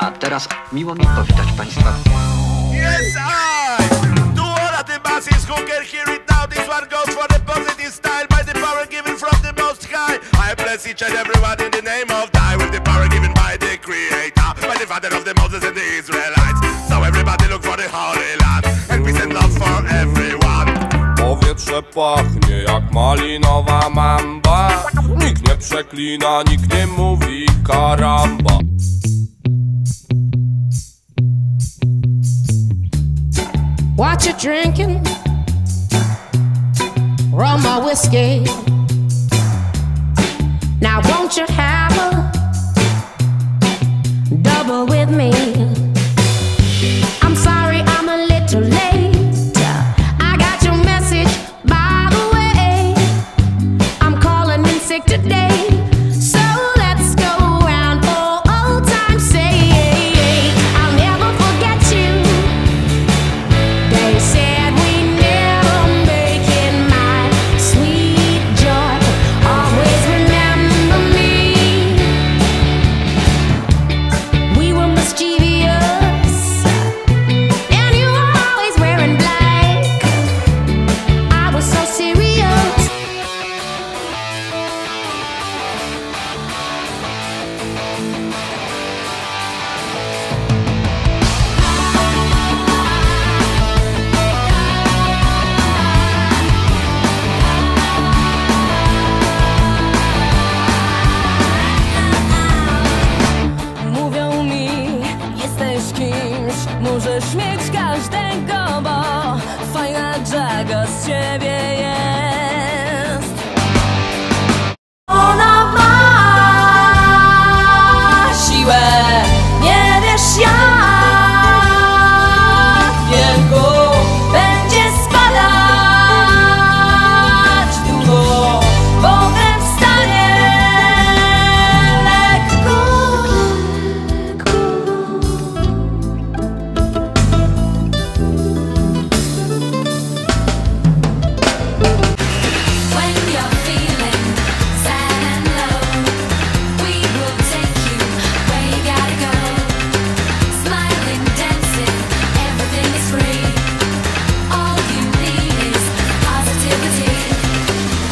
A teraz miło mi powitać Państwa. Yes, I! To all of the masses who can hear it now, this one goes for the positive style by the power given from the Most High. I bless each and everyone in the name of Thy with the power given by the Creator, by the Father of the Moses and the Israelites. So everybody look for the Holy Land and peace and love for everyone. Powietrze pachnie jak malinowa mamba. Nikt nie przeklina, nikt nie mówi karamba. What you drinking? Rum or whiskey? Now won't you have a double with me? I'm sorry I'm a little late. I got your message by the way. I'm calling in sick today, so let's go round for old time's sake. I'll never forget you. They said we never make it, my sweet joy. Always remember me. We were mischievous, and you were always wearing black. I was so serious. Mówią mi, jesteś kimś, możesz mieć każdego, bo fajna Jaga z ciebie jest. Ona ma siłę, nie wiesz jak wielką będzie spadać długo, potem wstanie lekko. When you're feeling sad and low, we will take you where you gotta go. Smiling, dancing, everything is free. All you need is positivity.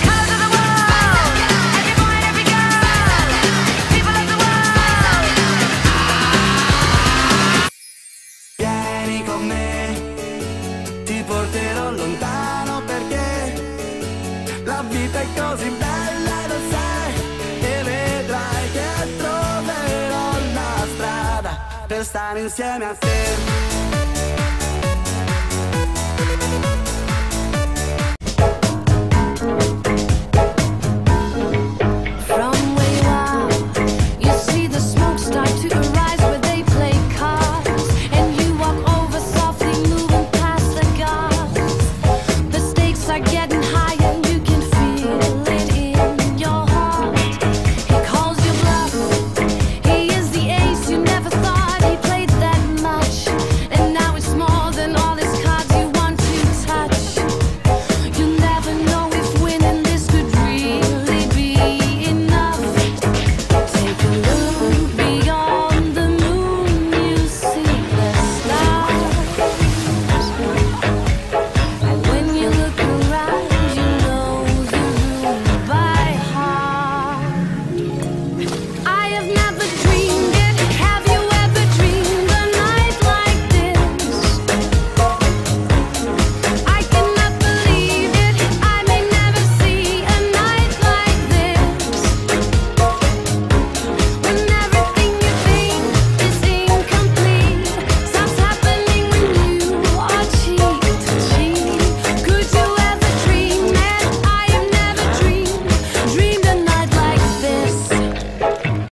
Colors of the world, every boy and every girl, people of the world. Vieni con me, ti porterò lontano perché la vita è così bella e lo sai, e vedrai che troverò la strada per stare insieme a te.